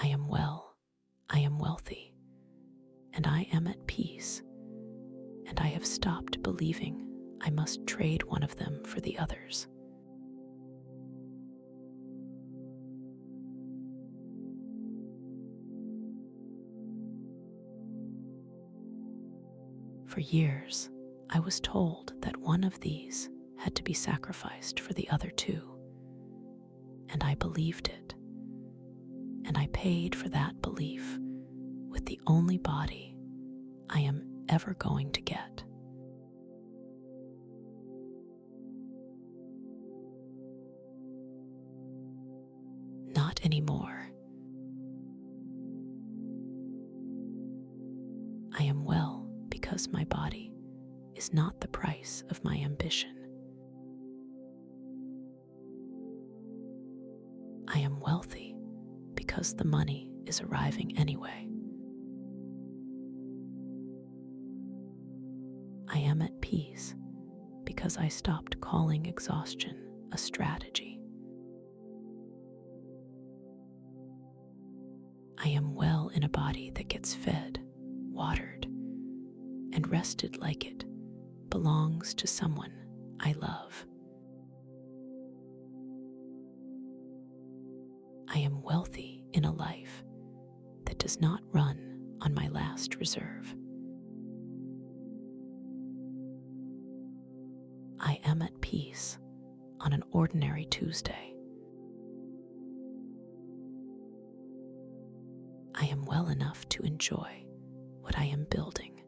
I am well, I am wealthy, and I am at peace, and I have stopped believing I must trade one of them for the others. For years, I was told that one of these had to be sacrificed for the other two, and I believed it. And I paid for that belief with the only body I am ever going to get. Not anymore. I am well because my body is not the price of my ambition. I am wealthy because the money is arriving anyway. I am at peace because I stopped calling exhaustion a strategy. I am well in a body that gets fed, watered, and rested like it belongs to someone I love. I am wealthy in a life that does not run on my last reserve. I am at peace on an ordinary Tuesday. I am well enough to enjoy what I am building.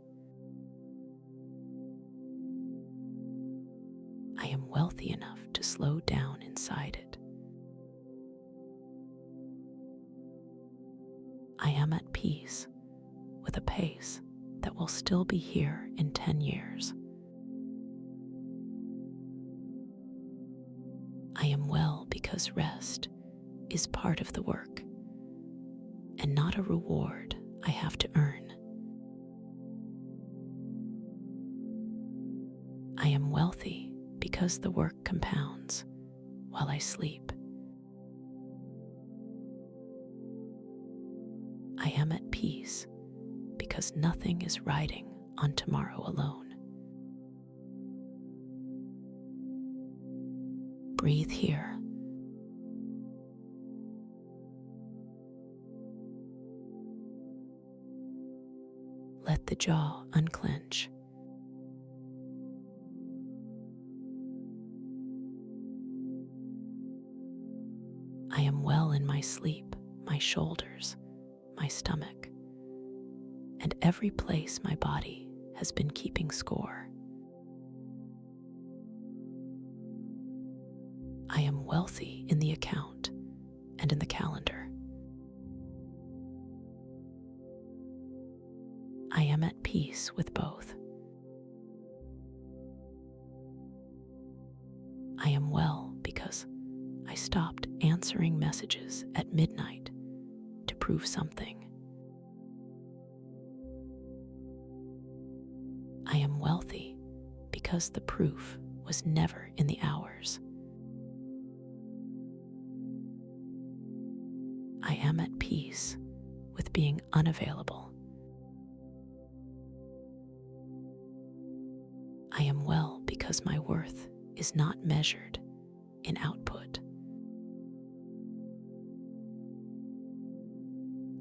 I am wealthy enough to slow down inside it. I am at peace with a pace that will still be here in 10 years. I am well because rest is part of the work and not a reward I have to earn. I am wealthy because the work compounds while I sleep. I am at peace because nothing is riding on tomorrow alone. Breathe here. Let the jaw unclench. I am well in my sleep, my shoulders, my stomach, and every place my body has been keeping score. I am wealthy in the account and in the calendar. I am at peace with both. I am well because I stopped answering messages at midnight to prove something. I am wealthy because the proof was never in the hours. I am at peace with being unavailable. I am well because my worth is not measured in output.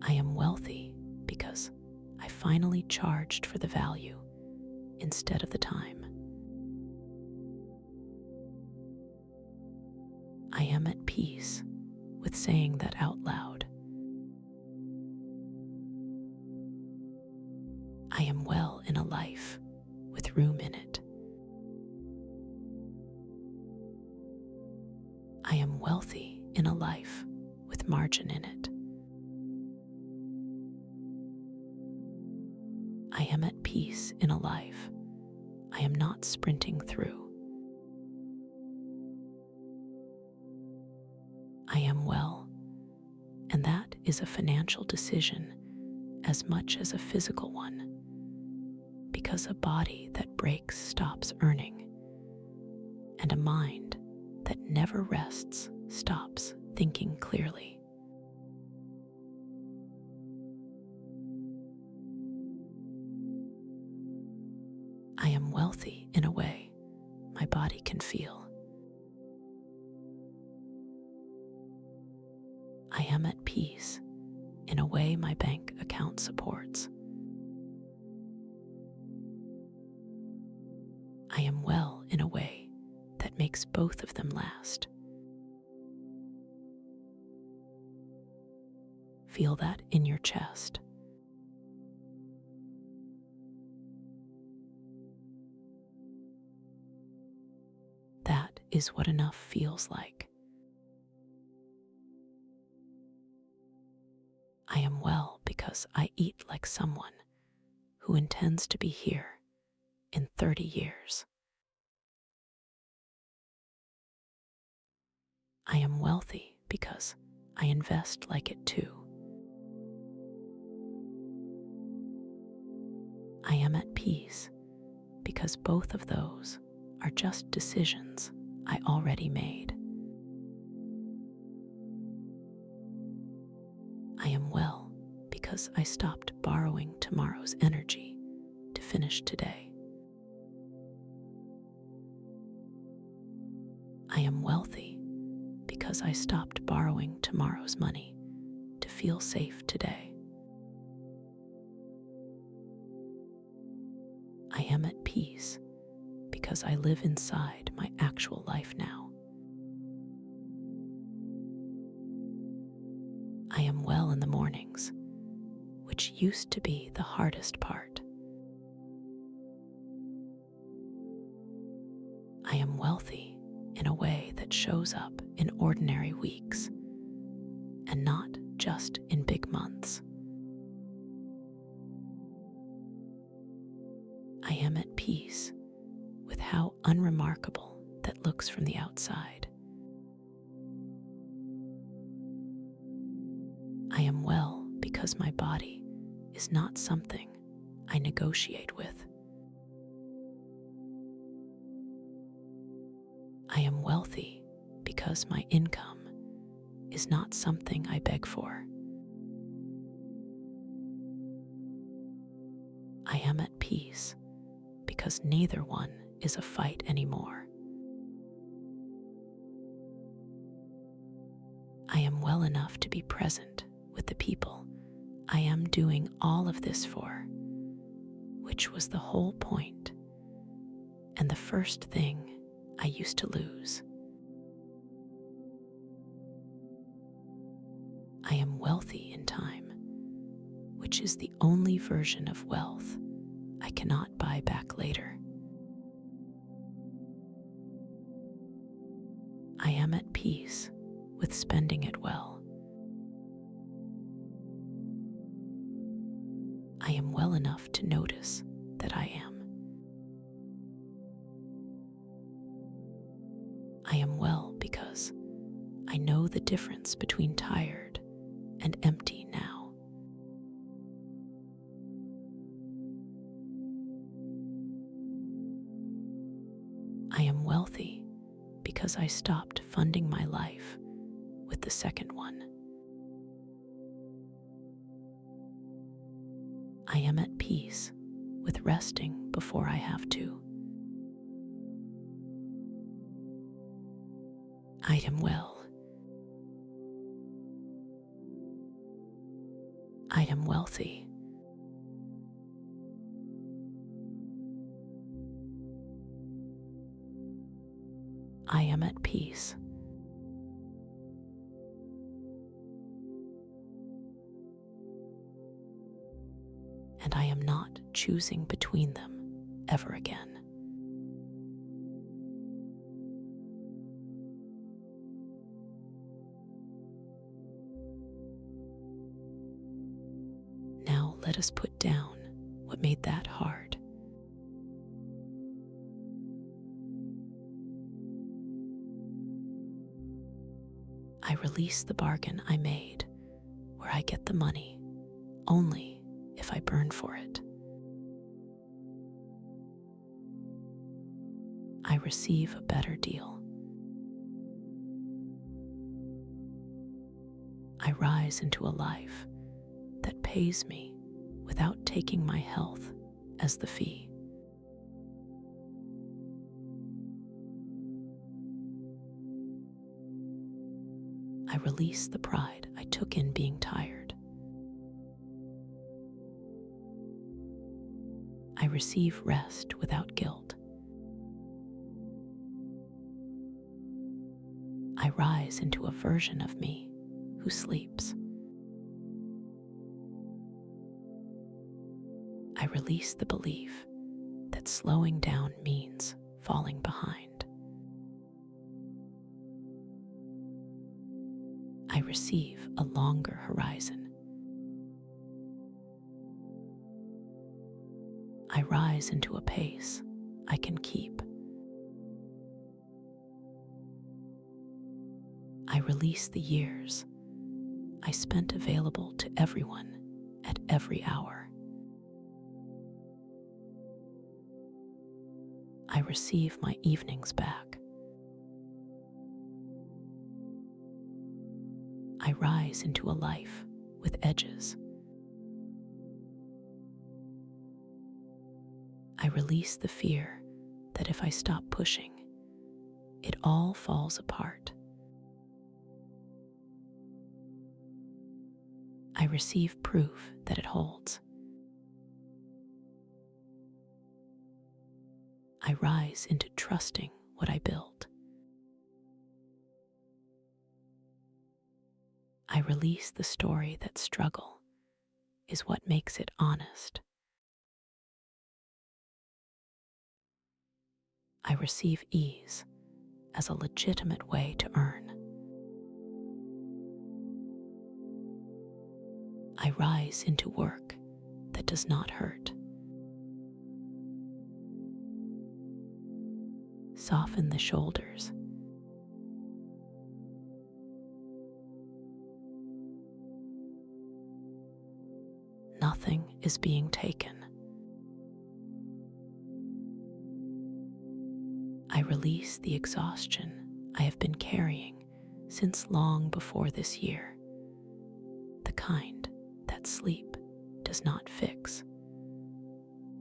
I am wealthy because I finally charged for the value instead of the time. I am at peace with saying that out loud. I am well in a life with room in it. I am wealthy in a life with margin in it. I am at peace in a life I am not sprinting through. I am well, and that is a financial decision as much as a physical one, because a body that breaks stops earning, and a mind that never rests stops thinking clearly. I am wealthy in a way my body can feel. I am at peace in a way my bank account supports. I am well in a way that makes both of them last. Feel that in your chest. That is what enough feels like. I am well because I eat like someone who intends to be here in 30 years. I am wealthy because I invest like it too. I am at peace because both of those are just decisions I already made. I am well because I stopped borrowing tomorrow's energy to finish today. I am wealthy because I stopped borrowing tomorrow's money to feel safe today. I am at peace because I live inside my actual life now. I am well in the mornings, which used to be the hardest part. I am wealthy in a way that shows up in ordinary weeks and not just in big months. I am at peace with how unremarkable that looks from the outside. I am well because my body is not something I negotiate with. I am wealthy because my income is not something I beg for. I am at peace because neither one is a fight anymore. I am well enough to be present with the people I am doing all of this for, which was the whole point and the first thing I used to lose. I am wealthy in time, which is the only version of wealth I cannot buy back later. I am at peace with spending it well. I am well enough to notice that I am. I am well because I know the difference between tired and empty now. I am wealthy because I stopped funding my life with the second one. I am at peace with resting before I have to. I am well. I am wealthy. I am at peace. And I am not choosing between them ever again. Now let us put down what made that hard. I release the bargain I made where I get the money only if I burn for it. I receive a better deal. I rise into a life that pays me without taking my health as the fee. I release the pride I took in being tired. I receive rest without guilt. I rise into a version of me who sleeps. I release the belief that slowing down means falling behind. I receive a longer horizon. I rise into a pace I can keep. I release the years I spent available to everyone at every hour. I receive my evenings back. I rise into a life with edges. I release the fear that if I stop pushing, it all falls apart. I receive proof that it holds. I rise into trusting what I build. I release the story that struggle is what makes it honest. I receive ease as a legitimate way to earn. I rise into work that does not hurt. Soften the shoulders. Nothing is being taken. I release the exhaustion I have been carrying since long before this year, the kind that sleep does not fix,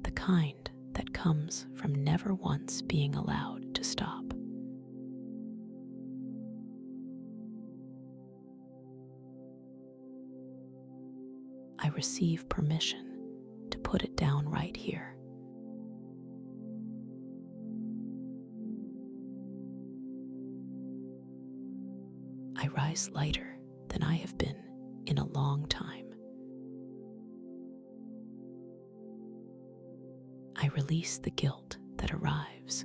the kind that comes from never once being allowed to stop. I receive permission to put it down right here. I rise lighter than I have been in a long time. I release the guilt that arrives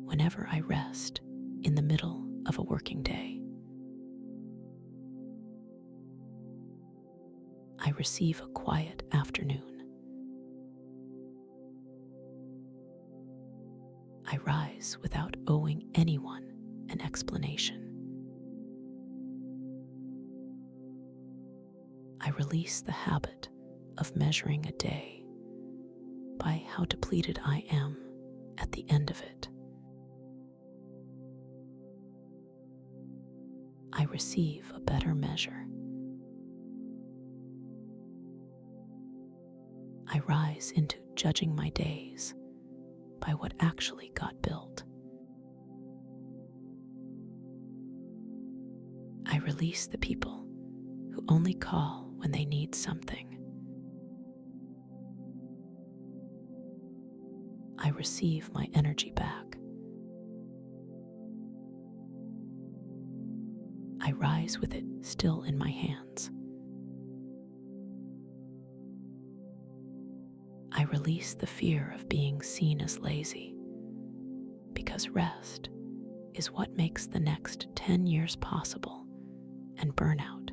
whenever I rest in the middle of a working day. I receive a quiet afternoon. I rise without owing anyone an explanation. I release the habit of measuring a day by how depleted I am at the end of it. I receive a better measure. I rise into judging my days by what actually got built. I release the people who only call when they need something. I receive my energy back. I rise with it still in my hands. I release the fear of being seen as lazy, because rest is what makes the next 10 years possible, and burnout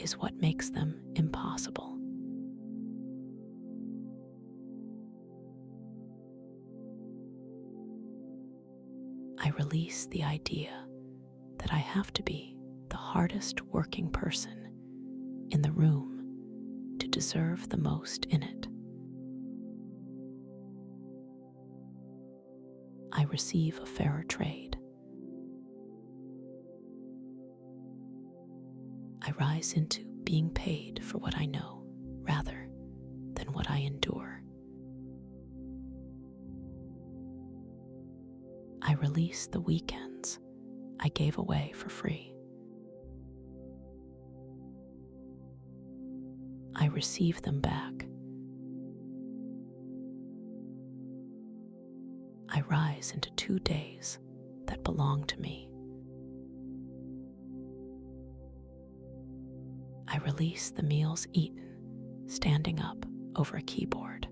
is what makes them impossible. I release the idea that I have to be the hardest working person in the room to deserve the most in it. I receive a fairer trade. I rise into being paid for what I know rather than what I endure. I release the weekends I gave away for free. I receive them back. I rise into 2 days that belong to me. I release the meals eaten standing up over a keyboard.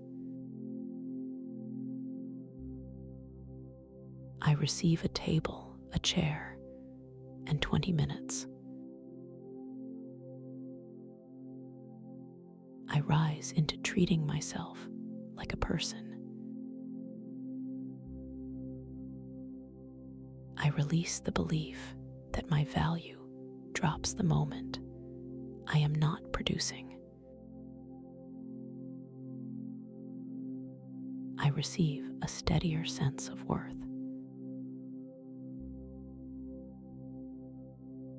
I receive a table, a chair, and 20 minutes. I rise into treating myself like a person. I release the belief that my value drops the moment I am not producing. I receive a steadier sense of worth.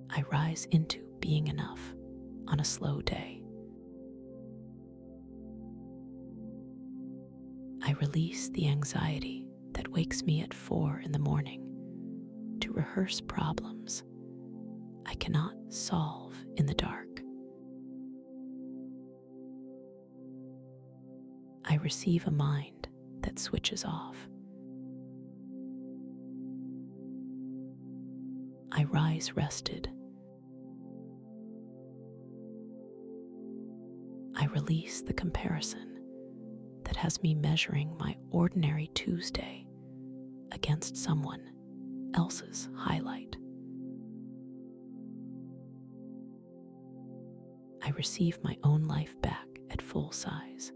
I rise into being enough on a slow day. I release the anxiety that wakes me at 4 in the morning to rehearse problems I cannot solve in the dark. I receive a mind that switches off. I rise rested. I release the comparison that has me measuring my ordinary Tuesday against someone else's highlight. I receive my own life back at full size.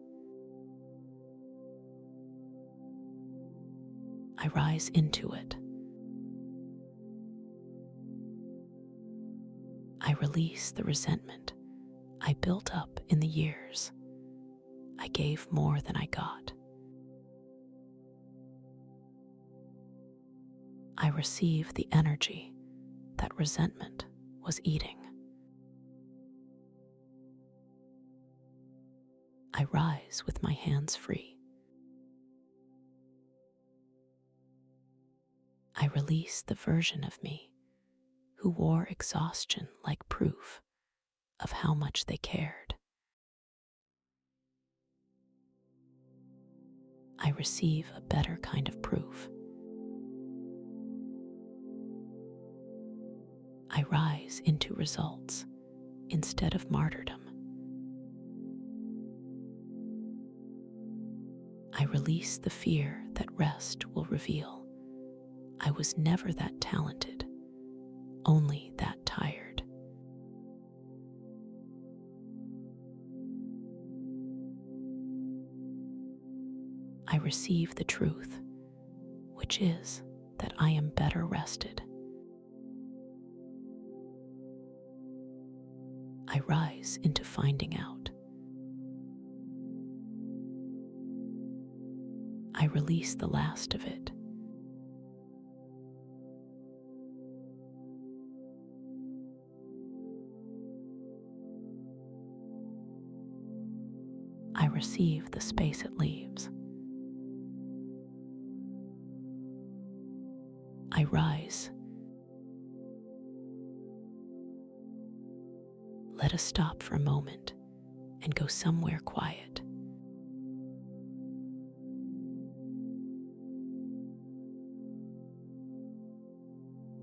I rise into it. I release the resentment I built up in the years I gave more than I got. I receive the energy that resentment was eating. I rise with my hands free. I release the version of me who wore exhaustion like proof of how much they cared. I receive a better kind of proof. I rise into results instead of martyrdom. I release the fear that rest will reveal I was never that talented, only that tired. I receive the truth, which is that I am better rested. I rise into finding out. I release the last of it. I receive the space it leaves. I rise. Let us stop for a moment and go somewhere quiet.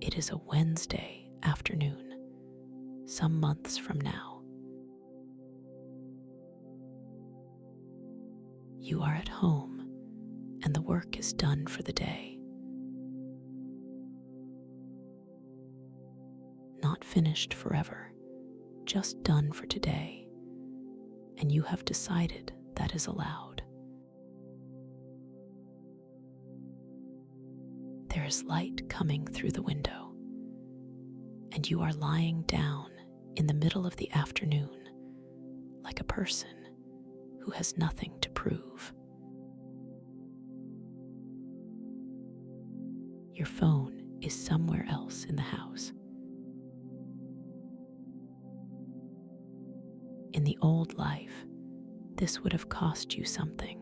It is a Wednesday afternoon, some months from now. You are at home, and the work is done for the day. Not finished forever, just done for today, and you have decided that is allowed. There is light coming through the window, and you are lying down in the middle of the afternoon like a person who has nothing to prove. Your phone is somewhere else in the house. In the old life, this would have cost you something.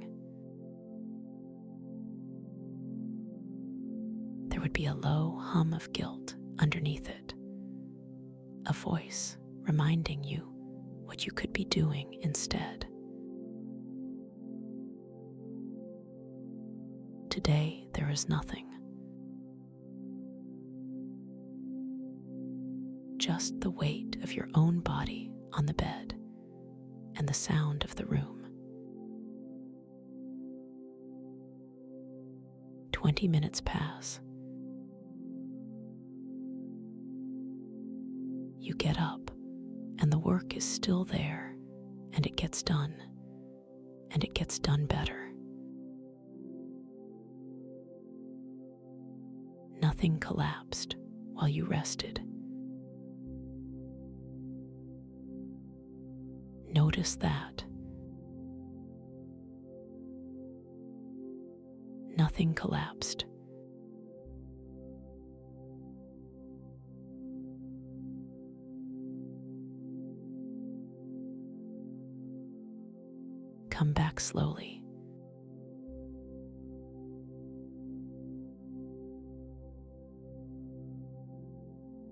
There would be a low hum of guilt underneath it, a voice reminding you what you could be doing instead. Today, there is nothing. Just the weight of your own body on the bed and the sound of the room. 20 minutes pass. You get up, and the work is still there, and it gets done, and it gets done better. Nothing collapsed while you rested. Notice that. Nothing collapsed. Come back slowly.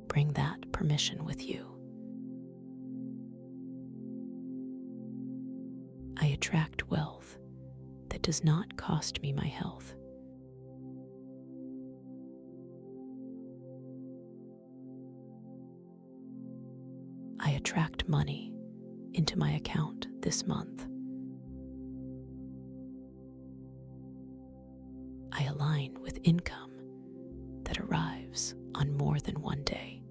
Bring that permission with you. I attract wealth that does not cost me my health. I attract money into my account this month. I align with income that arrives on more than one day.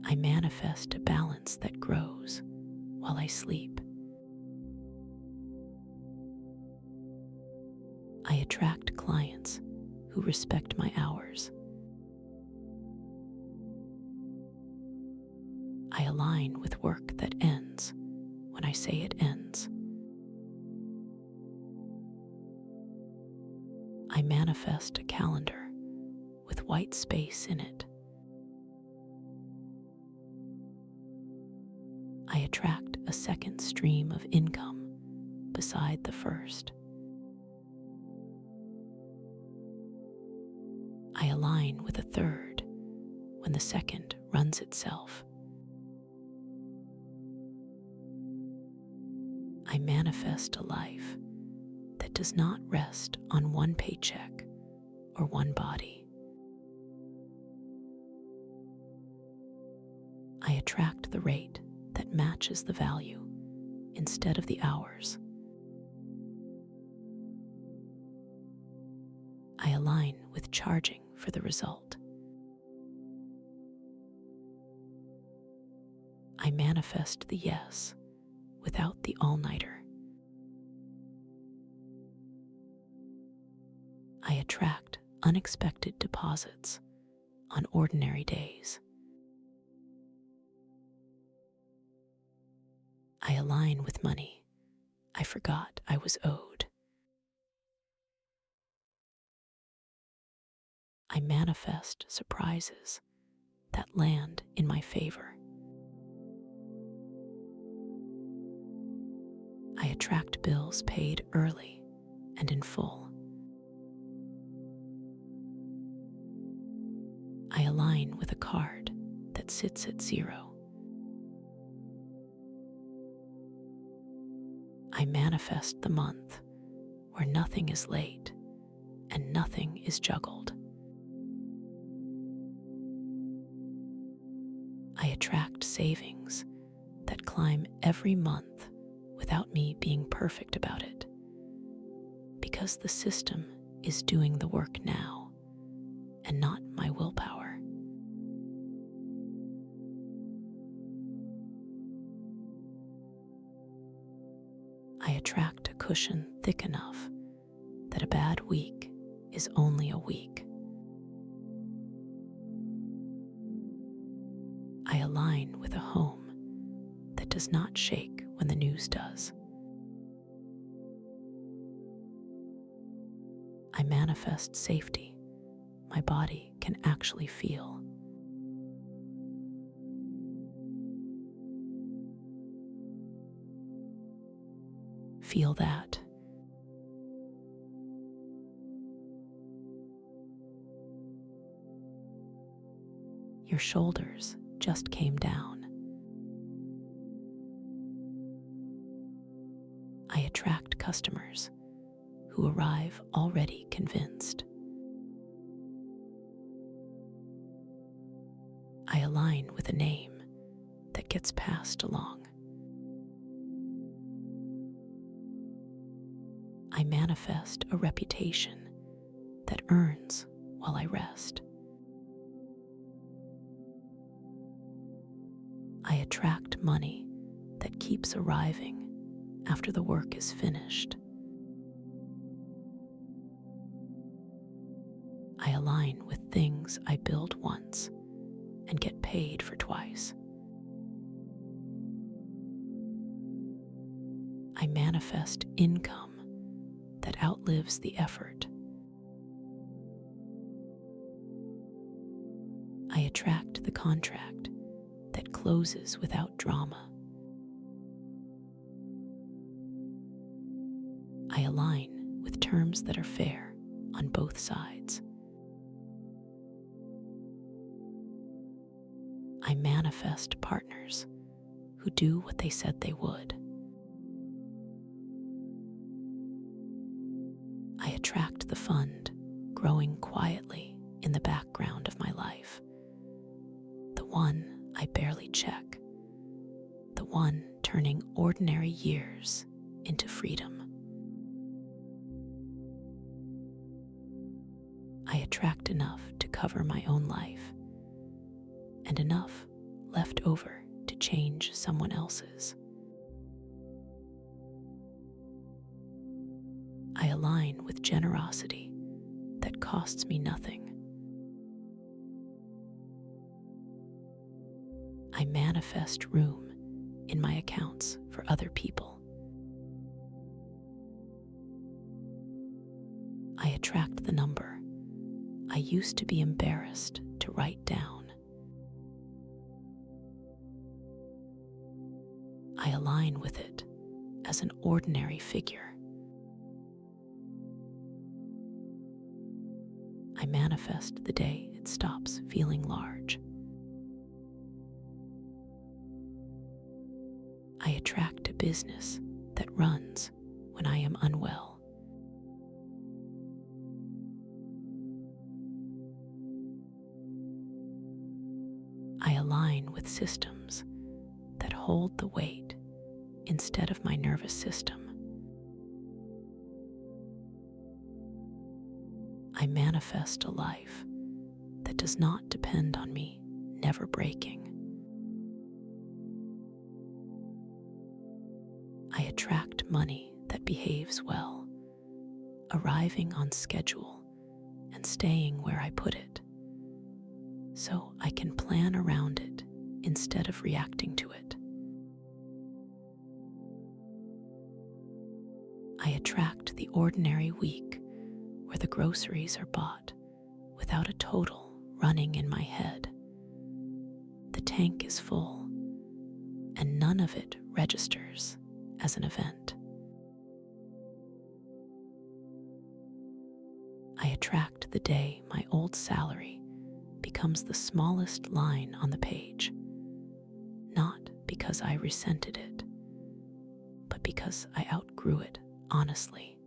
I manifest a balance that grows while I sleep. I attract clients who respect my hours. I align with work that ends when I say it ends. I manifest a calendar with white space in it. I attract a second stream of income beside the first. I align with a third when the second runs itself. I manifest a life that does not rest on one paycheck or one body. I attract the rate that matches the value instead of the hours. I align with charging for the result. I manifest the yes without the all-nighter. I attract unexpected deposits on ordinary days. I align with money I forgot I was owed. I manifest surprises that land in my favor. I attract bills paid early and in full. I align with a card that sits at 0. I manifest the month where nothing is late and nothing is juggled. I attract savings that climb every month without me being perfect about it, because the system is doing the work now and not my willpower. I attract a cushion thick enough that a bad week is only a week. I align with a home that does not shake when the news does. I manifest safety my body can actually feel. Feel that. Your shoulders just came down. I attract customers who arrive already convinced. I align with a name that gets passed along. I manifest a reputation that earns while I rest. I attract money that keeps arriving after the work is finished. I align with things I build once and get paid for twice. I manifest income that outlives the effort. I attract the contract that closes without drama. I align with terms that are fair on both sides. I manifest partners who do what they said they would. I attract the fund growing quietly in the background of my life. The one I barely check. The one turning ordinary years into freedom. I attract enough to cover my own life and enough left over to change someone else's. I align with generosity that costs me nothing. I manifest room in my accounts for other people. I attract the number I used to be embarrassed to write down. I align with it as an ordinary figure. I manifest the day it stops feeling large. I attract a business that runs when I am unwell. I align with systems that hold the weight instead of my nervous system. I manifest a life that does not depend on me never breaking. I attract money that behaves well, arriving on schedule and staying where I put it, so I can plan around it instead of reacting to it. I attract the ordinary week where the groceries are bought without a total running in my head. The tank is full, and none of it registers as an event. I attract the day my old salary becomes the smallest line on the page, not because I resented it, but because I outgrew it honestly.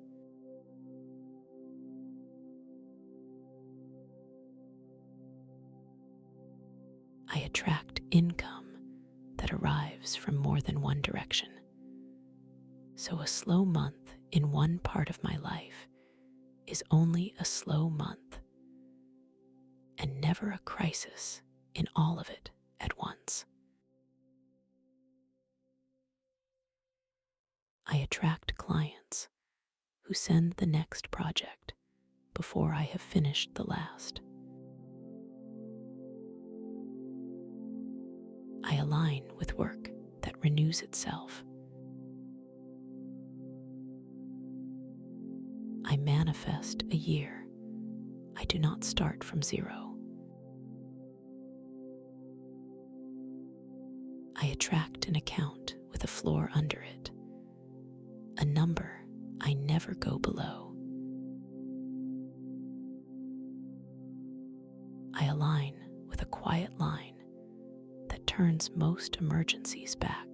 I attract income that arrives from more than one direction. So a slow month in one part of my life is only a slow month, and never a crisis in all of it at once. I attract clients who send the next project before I have finished the last. I align with work that renews itself. I manifest a year I do not start from zero. I attract an account with a floor under it, a number I never go below. I align with a quiet line turns most emergencies back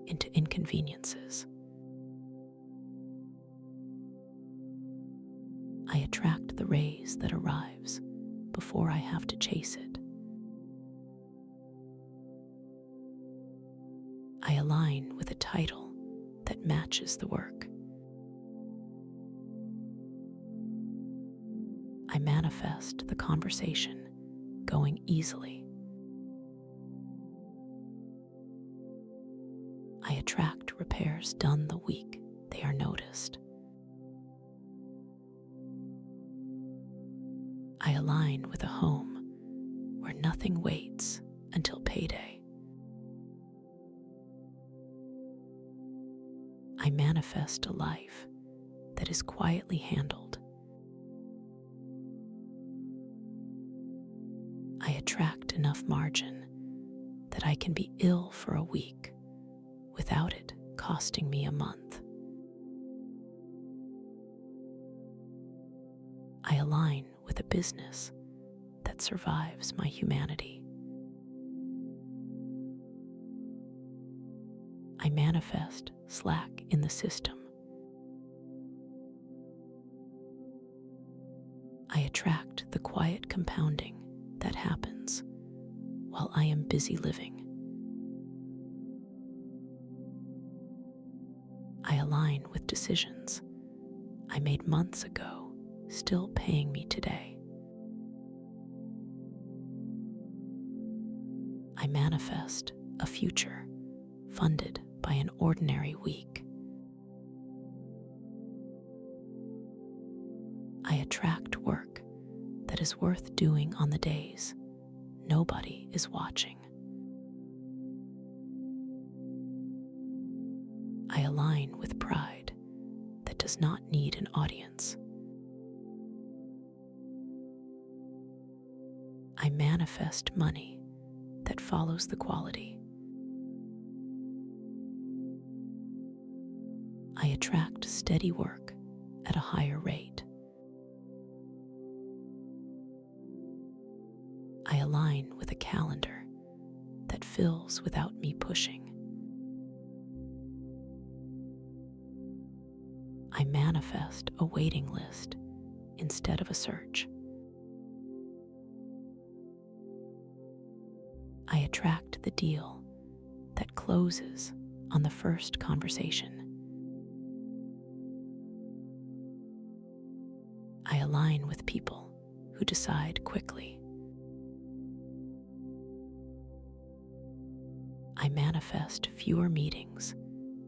into inconveniences. I attract the raise that arrives before I have to chase it. I align with a title that matches the work. I manifest the conversation going easily. I attract repairs done the week they are noticed. I align with a home where nothing waits until payday. I manifest a life that is quietly handled. I attract enough margin that I can be ill for a week without it costing me a month. I align with a business that survives my humanity. I manifest slack in the system. I attract the quiet compounding that happens while I am busy living. I align with decisions I made months ago, still paying me today. I manifest a future funded by an ordinary week. I attract work that is worth doing on the days nobody is watching. I align with pride that does not need an audience. I manifest money that follows the quality. I attract steady work at a higher rate. I align with a calendar that fills without me pushing. I manifest a waiting list instead of a search. I attract the deal that closes on the first conversation. I align with people who decide quickly. I manifest fewer meetings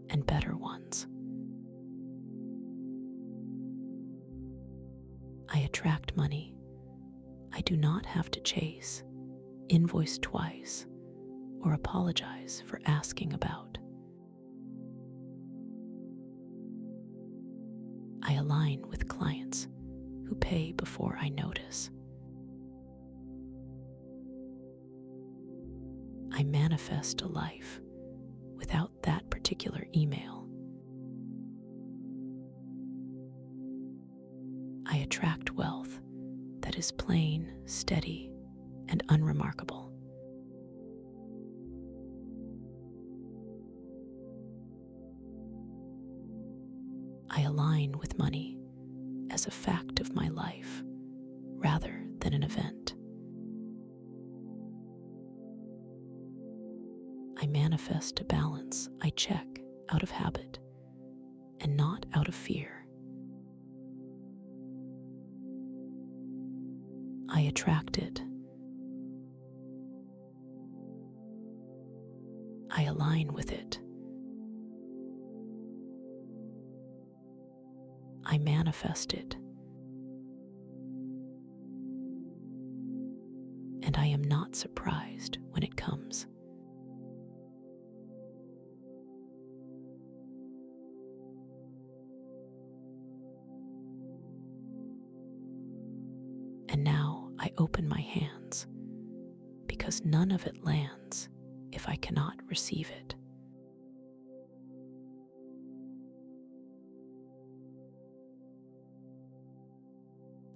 and better ones. I attract money I do not have to chase, invoice twice, or apologize for asking about. I align with clients who pay before I notice. I manifest a life without that particular email. I attract wealth that is plain, steady, and unremarkable. I align with money as a fact of my life rather than an event. I manifest a balance I check out of habit and not out of fear. I attract it. I align with it. I manifest it. And I am not surprised when it comes. And now I open my hands, because none of it lands if I cannot receive it.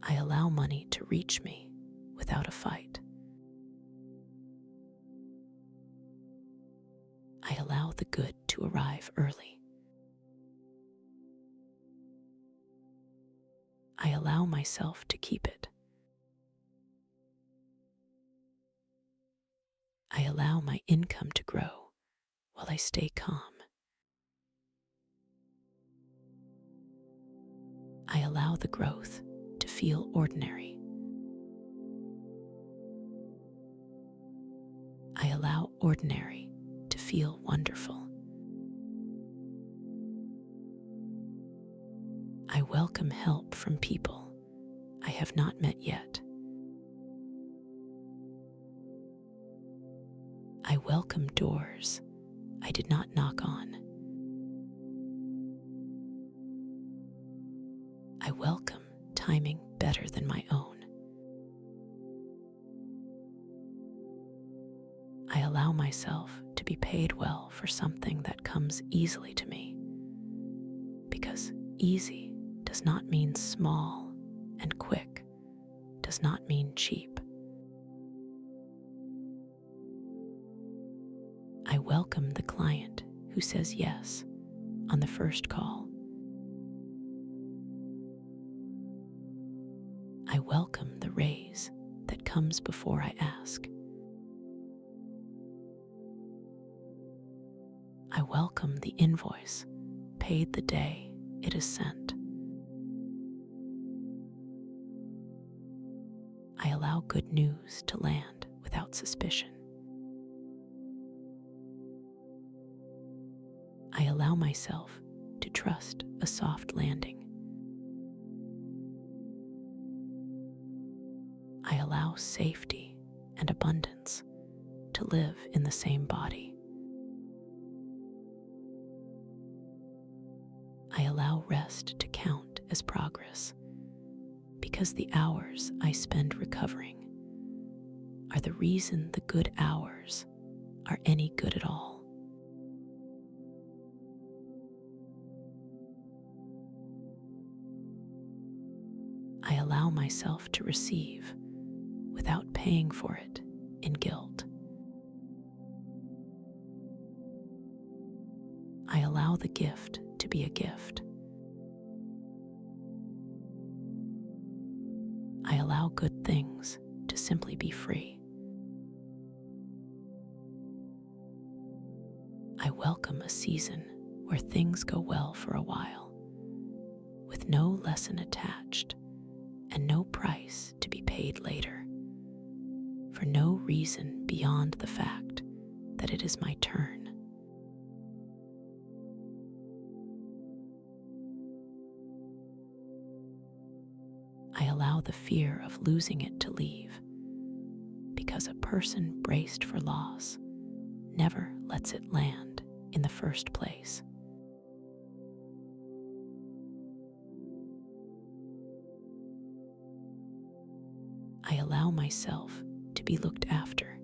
I allow money to reach me without a fight. allow the good to arrive early. I allow myself to keep it. I allow my income to grow while I stay calm. I allow the growth to feel ordinary. I allow ordinary to feel wonderful. I welcome help from people I have not met yet. I welcome doors I did not knock on. I welcome timing better than my own. I allow myself to be paid well for something that comes easily to me, because easy does not mean small, and quick does not mean cheap. I welcome the client who says yes on the first call. I welcome the raise that comes before I ask. I welcome the invoice paid the day it is sent. I allow good news to land without suspicion. I allow myself to trust a soft landing. I allow safety and abundance to live in the same body. I allow rest to count as progress, because the hours I spend recovering are the reason the good hours are any good at all. I allow myself to receive without paying for it in guilt. I allow the gift to be a gift. I allow good things to simply be free. I welcome a season where things go well for a while, with no lesson attached and no price to be paid later, for no reason beyond the fact that it is my turn. I allow the fear of losing it to leave, because a person braced for loss never lets it land in the first place. I allow myself to be looked after.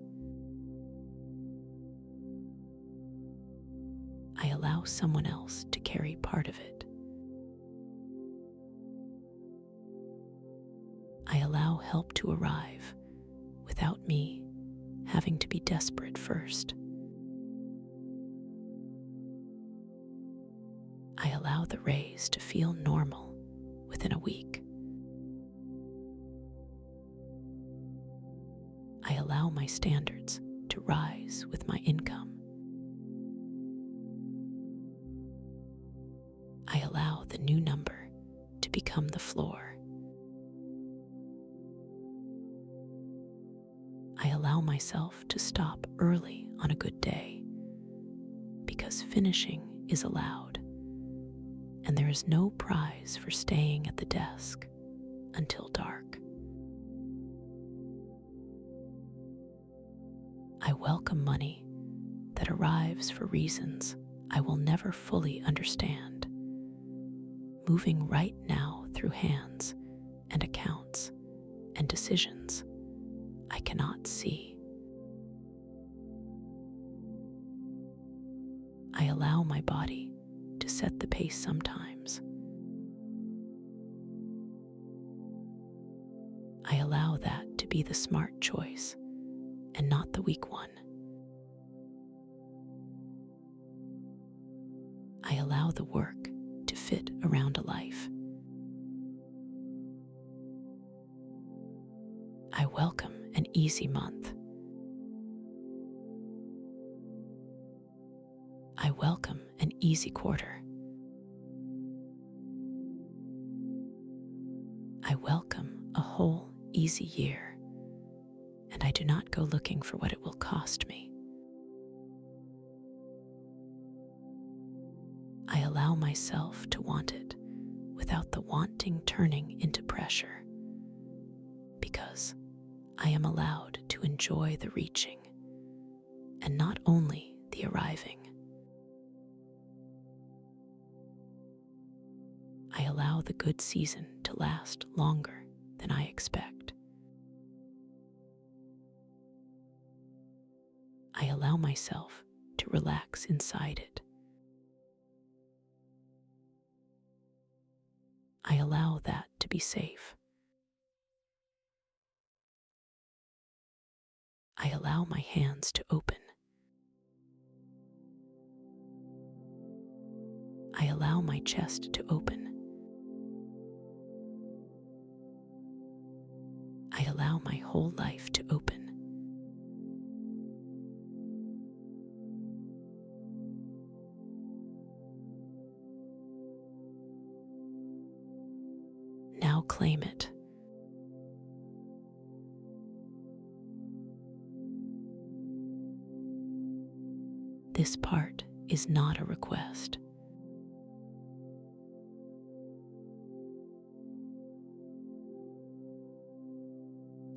I allow someone else to carry part of it. I allow help to arrive without me having to be desperate first. I allow the raise to feel normal within a week. I allow my standards to rise with my income. I allow the new number to become the floor. I allow myself to stop early on a good day, because finishing is allowed, and there is no prize for staying at the desk until dark. I welcome money that arrives for reasons I will never fully understand, moving right now through hands and accounts and decisions I cannot see. I allow my body to set the pace sometimes. I allow that to be the smart choice and not the weak one. I allow the work to fit around a life. I welcome an easy month. I welcome an easy quarter. I welcome a whole, easy year, and I do not go looking for what it will cost me. I allow myself to want it without the wanting turning into pressure, because I am allowed to enjoy the reaching and not only the arriving. I allow the good season to last longer than I expect. I allow myself to relax inside it. I allow that to be safe. I allow my hands to open. I allow my chest to open. I allow my whole life to open. Now claim it. This part is not a request.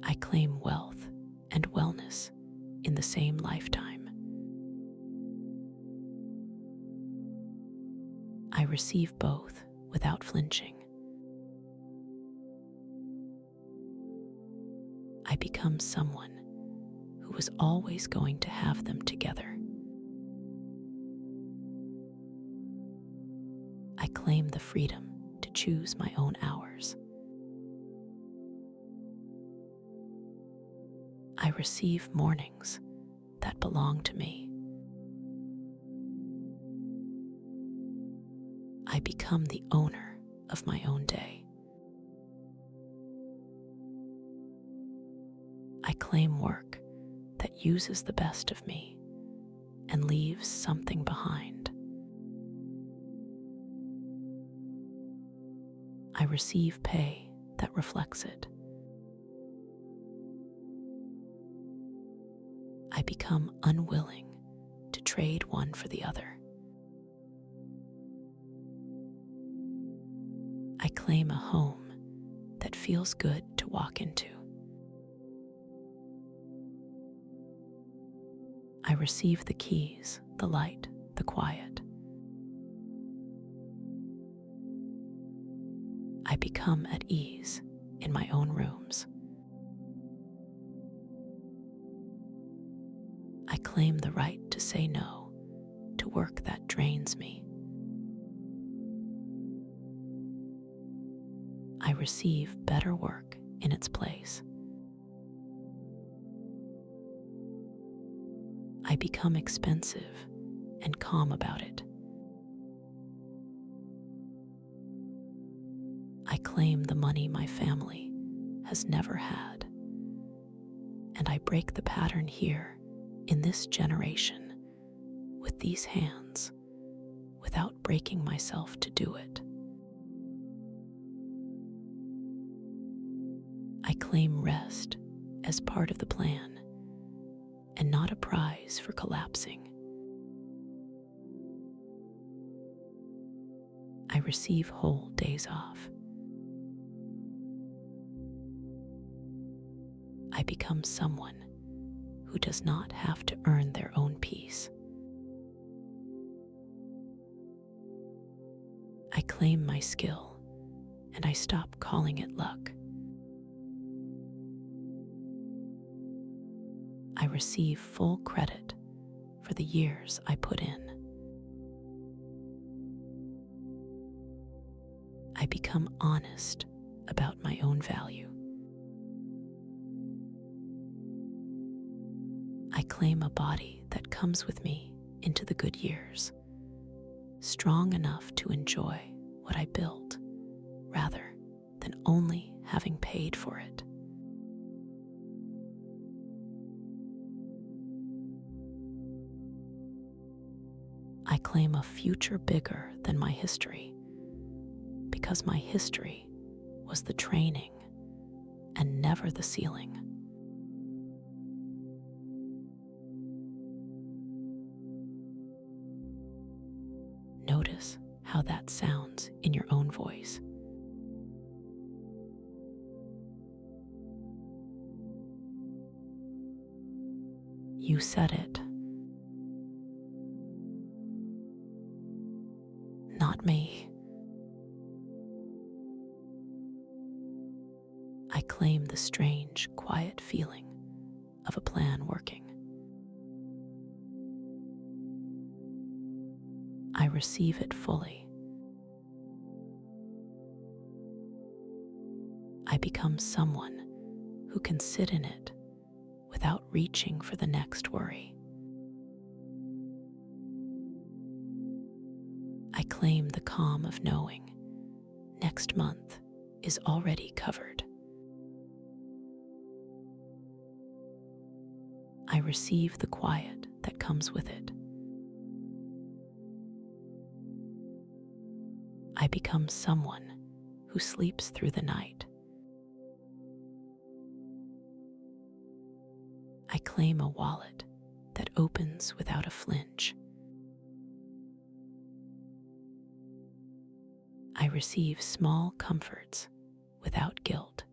I claim wealth and wellness in the same lifetime. I receive both without flinching. I become someone who was always going to have them together. I claim the freedom to choose my own hours. I receive mornings that belong to me. I become the owner of my own day. I claim work that uses the best of me and leaves something behind. I receive pay that reflects it. I become unwilling to trade one for the other. I claim a home that feels good to walk into. I receive the keys, the light, the quiet. I become at ease in my own rooms. I claim the right to say no to work that drains me. I receive better work in its place. I become expensive and calm about it. I claim the money my family has never had, and I break the pattern here in this generation with these hands without breaking myself to do it. I claim rest as part of the plan and not a prize for collapsing. I receive whole days off. I become someone who does not have to earn their own peace. I claim my skill and I stop calling it luck. I receive full credit for the years I put in. I become honest about my own value. I claim a body that comes with me into the good years. strong enough to enjoy what I built rather than only having paid for it. I claim a future bigger than my history because my history was the training and never the ceiling. Notice how that sounds in your own voice. You said it, not me. I claim the strange, quiet feeling of a plan working. I receive it fully. I become someone who can sit in it without reaching for the next worry. I claim the calm of knowing next month is already covered. I receive the quiet that comes with it. I become someone who sleeps through the night. I claim a wallet that opens without a flinch. I receive small comforts without guilt.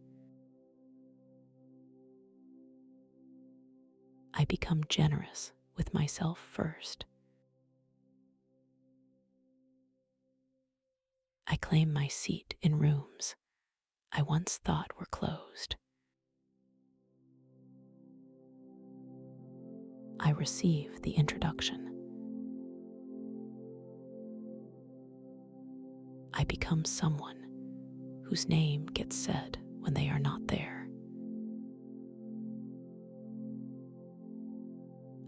I become generous with myself first. I claim my seat in rooms I once thought were closed. I receive the introduction. I become someone whose name gets said when they are not there.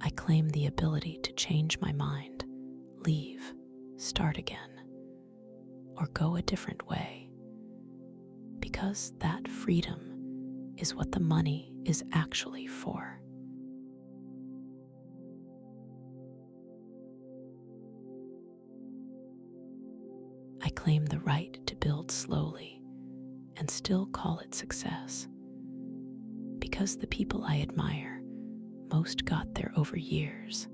I claim the ability to change my mind, leave, start again, or go a different way, because that freedom is what the money is actually for. I claim the right to build slowly and still call it success, because the people I admire most got there over years,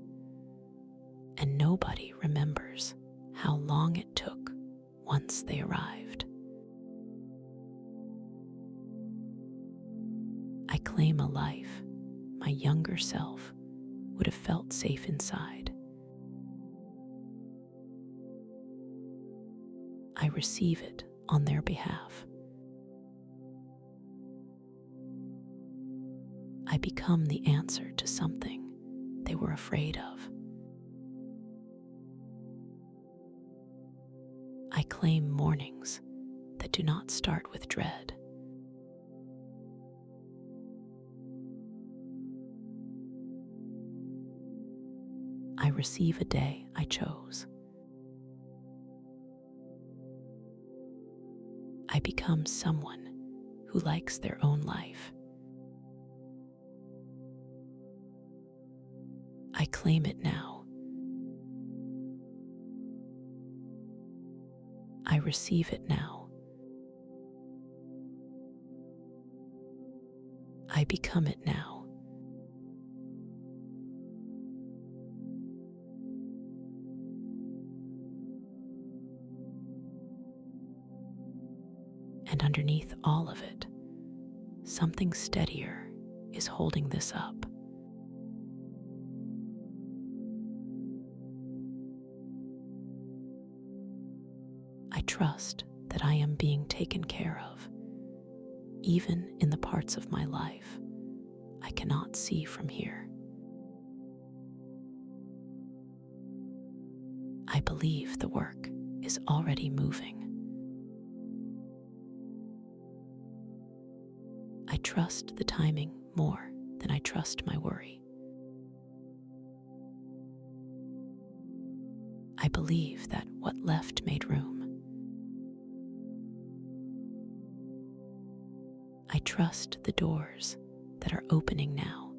and nobody remembers how long it took once they arrived. I claim a life my younger self would have felt safe inside. I receive it on their behalf. I become the answer to something they were afraid of. I claim mornings that do not start with dread. I receive a day I chose. I become someone who likes their own life. I claim it now. I receive it now. I become it now. And underneath all of it, something steadier is holding this up. I trust that I am being taken care of, even in the parts of my life I cannot see from here. I believe the work is already moving. I trust the timing more than I trust my worry. I believe that what left made room. I trust the doors that are opening now.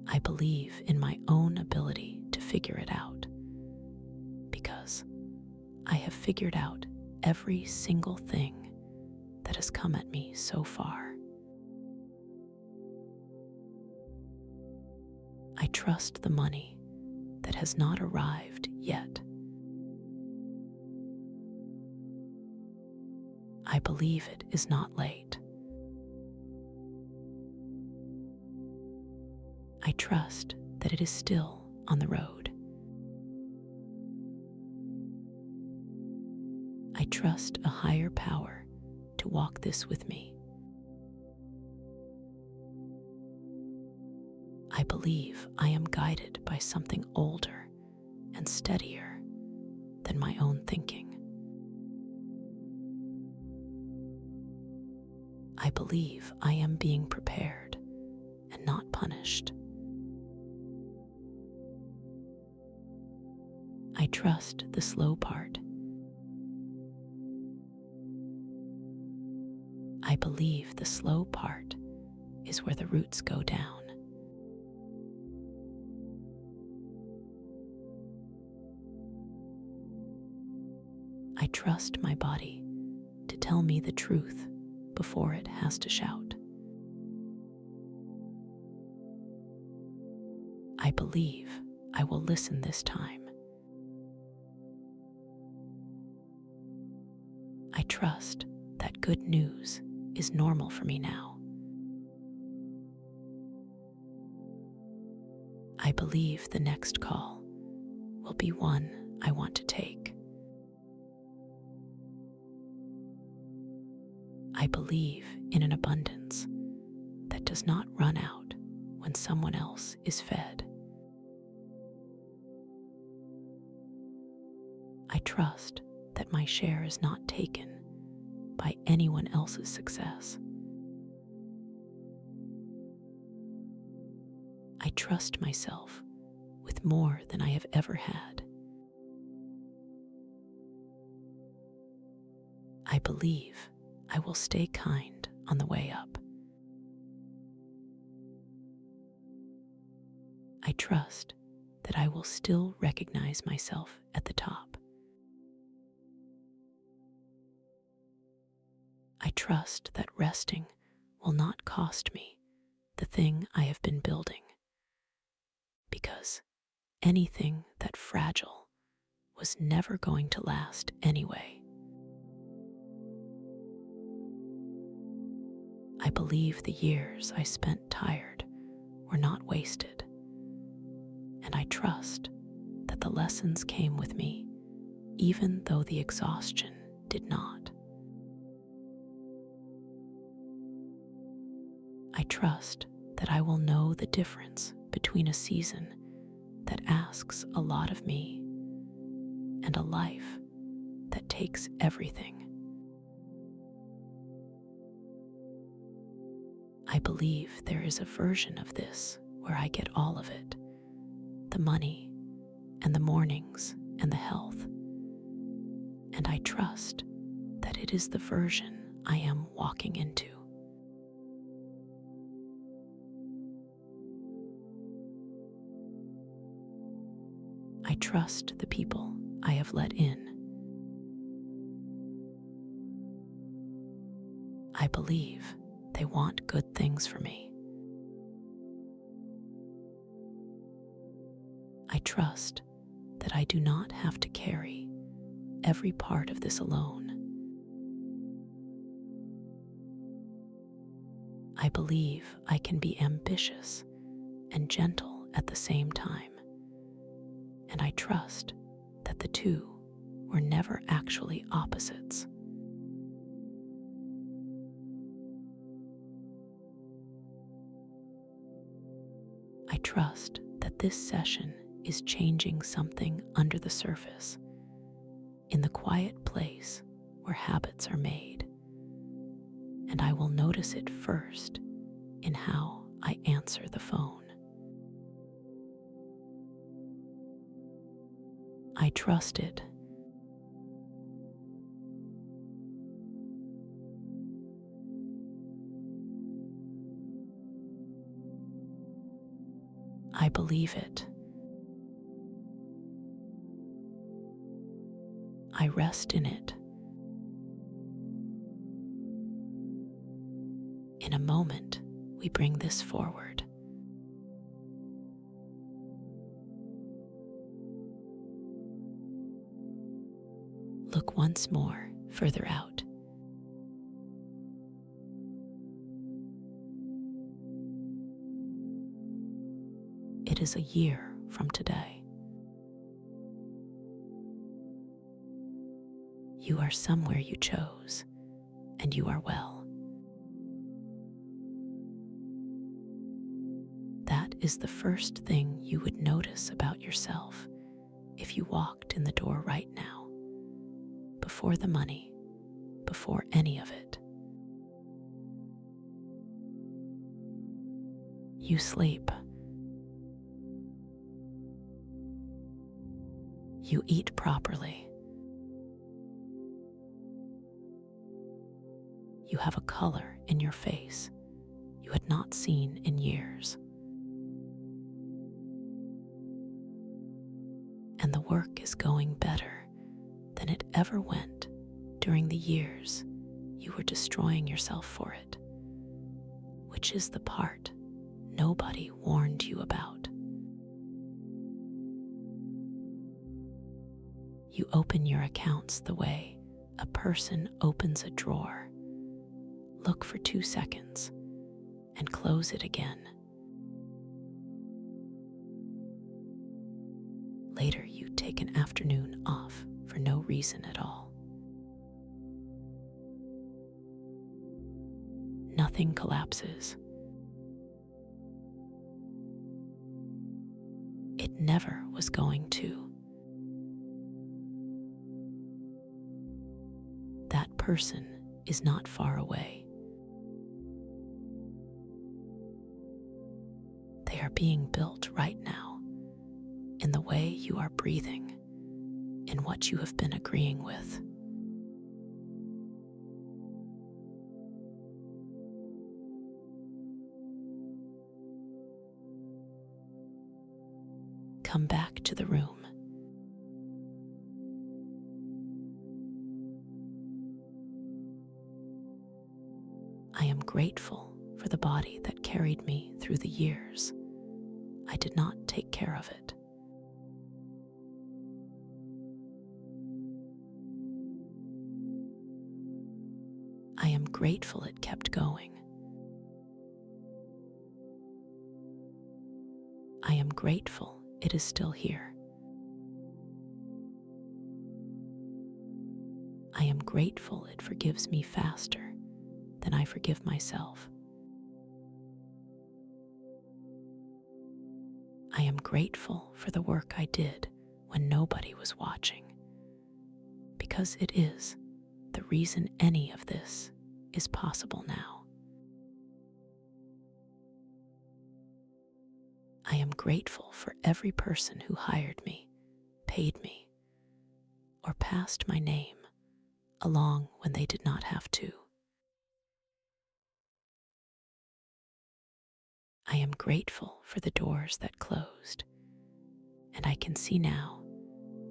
I believe in my own ability to figure it out, because I have figured out every single thing that has come at me so far. I trust the money that has not arrived yet. I believe it is not late. I trust that it is still on the road. I trust a higher power to walk this with me. I believe I am guided by something older and steadier than my own thinking. I believe I am being prepared and not punished. I trust the slow part. I believe the slow part is where the roots go down. I trust my body to tell me the truth before it has to shout. I believe I will listen this time. I trust that good news is normal for me now. I believe the next call will be one I want to take. I believe in an abundance that does not run out when someone else is fed. I trust that my share is not taken by anyone else's success. I trust myself with more than I have ever had. I believe I will stay kind on the way up. I trust that I will still recognize myself at the top. I trust that resting will not cost me the thing I have been building, because anything that fragile was never going to last anyway. I believe the years I spent tired were not wasted, and I trust that the lessons came with me, even though the exhaustion did not. I trust that I will know the difference between a season that asks a lot of me and a life that takes everything. I believe there is a version of this where I get all of it, the money and the mornings and the health, and I trust that it is the version I am walking into. I trust the people I have let in. I believe they want good things for me. I trust that I do not have to carry every part of this alone. I believe I can be ambitious and gentle at the same time, and I trust that the two were never actually opposites. I trust that this session is changing something under the surface, in the quiet place where habits are made, and I will notice it first in how I answer the phone. I trusted. I believe it. I rest in it. In a moment, we bring this forward. Look once more further out. It is a year from today. You are somewhere you chose, and you are well. That is the first thing you would notice about yourself if you walked in the door right now, before the money, before any of it. You sleep. You eat properly. You have a color in your face you had not seen in years. And the work is going better than it ever went during the years you were destroying yourself for it, which is the part nobody warned you about. You open your accounts the way a person opens a drawer. Look for 2 seconds and close it again. Later, you take an afternoon off for no reason at all. Nothing collapses. It never was going to. That person is not far away. They are being built right now, in the way you are breathing, in what you have been agreeing with. Come back to the room. I am grateful for the body that carried me through the years. I did not take care of it. I am grateful it kept going. I am grateful it is still here. I am grateful it forgives me faster than I forgive myself. I am grateful for the work I did when nobody was watching, because it is the reason any of this is possible now. I am grateful for every person who hired me, paid me, or passed my name along when they did not have to. I am grateful for the doors that closed, and I can see now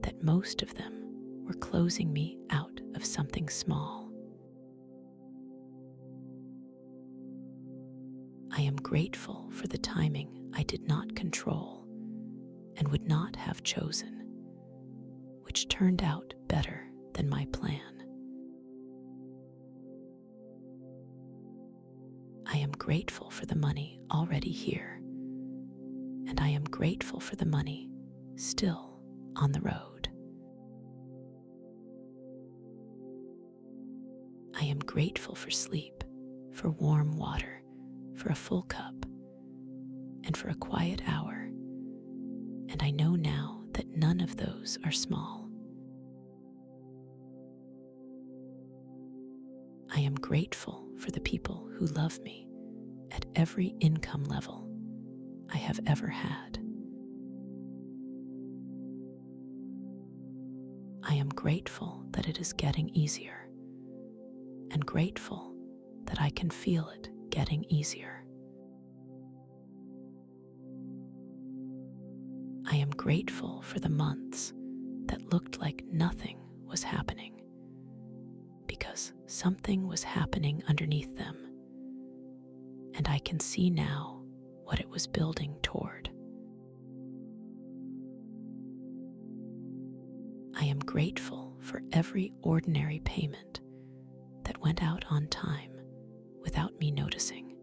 that most of them were closing me out of something small. I am grateful for the timing I did not control and would not have chosen, which turned out better than my plan. I am grateful for the money already here, and I am grateful for the money still on the road. I am grateful for sleep, for warm water, for a full cup, and for a quiet hour, and I know now that none of those are small. I am grateful for the people who love me at every income level I have ever had. am grateful that it is getting easier, and grateful that I can feel it getting easier. I am grateful for the months that looked like nothing was happening, because something was happening underneath them, and I can see now what it was building toward. I am grateful for every ordinary payment that went out on time without me noticing,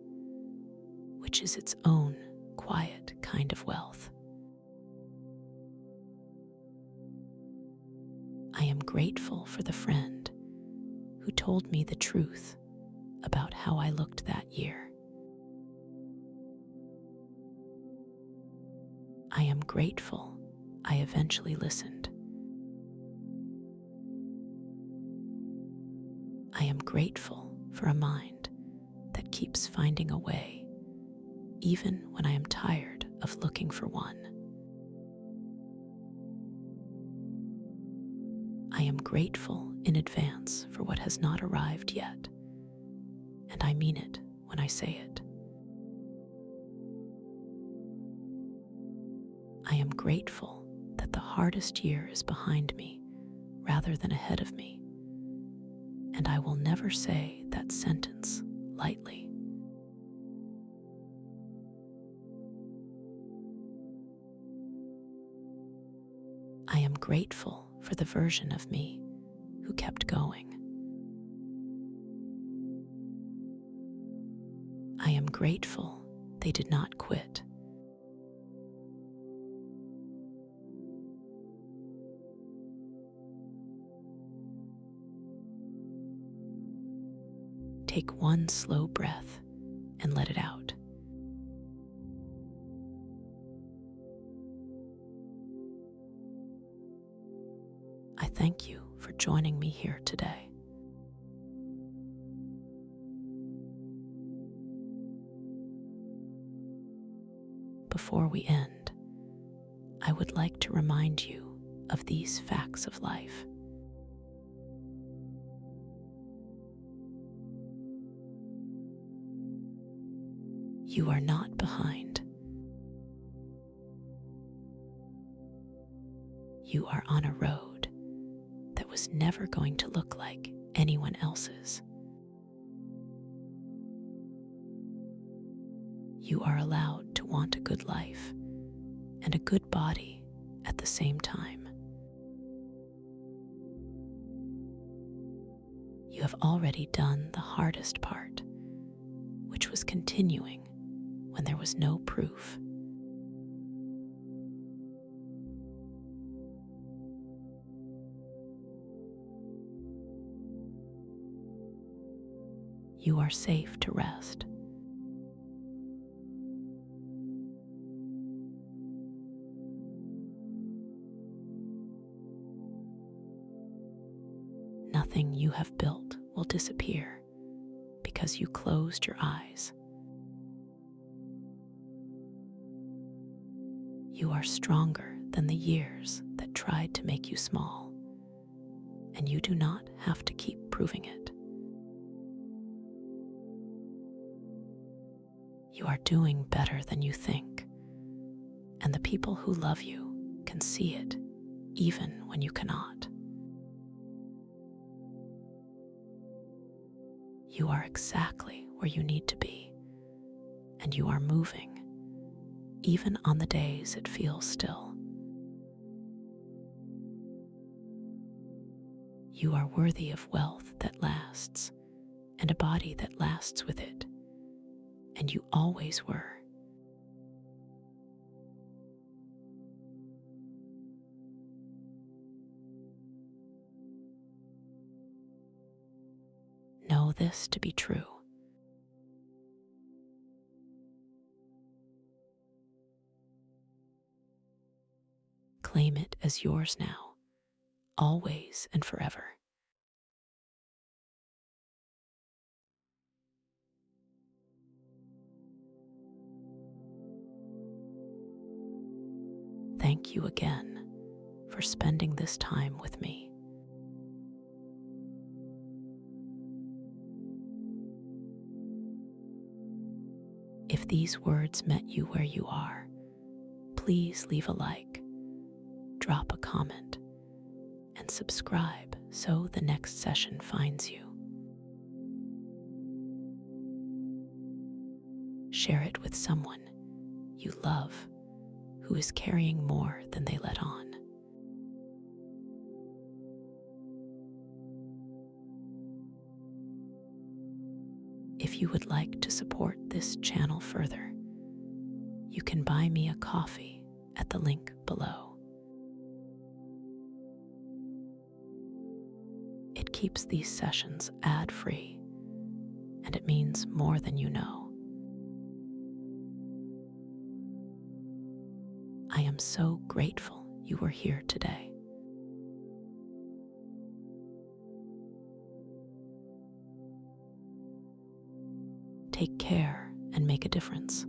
which is its own quiet kind of wealth. I am grateful for the friend who told me the truth about how I looked that year. I am grateful I eventually listened. I am grateful for a mind that keeps finding a way, even when I am tired of looking for one. I am grateful in advance for what has not arrived yet, and I mean it when I say it. I am grateful that the hardest year is behind me rather than ahead of me, and I will never say that sentence lightly. I am grateful for the version of me who kept going. I am grateful they did not quit. Take one slow breath and let it out. I thank you for joining me here today. Before we end, I would like to remind you of these facts of life. You are not behind. You are on a road that was never going to look like anyone else's. You are allowed to want a good life and a good body at the same time. You have already done the hardest part, which was continuing when there was no proof. You are safe to rest. Nothing you have built will disappear because you closed your eyes. You are stronger than the years that tried to make you small, and you do not have to keep proving it. You are doing better than you think, and the people who love you can see it even when you cannot. You are exactly where you need to be, and you are moving, even on the days it feels still. You are worthy of wealth that lasts, and a body that lasts with it, and you always were. Know this to be true. Claim it as yours now, always and forever. Thank you again for spending this time with me. If these words met you where you are, please leave a like, drop a comment, and subscribe so the next session finds you. Share it with someone you love who is carrying more than they let on. If you would like to support this channel further, you can buy me a coffee at the link below. It keeps these sessions ad-free, and it means more than you know. I am so grateful you were here today. Take care and make a difference.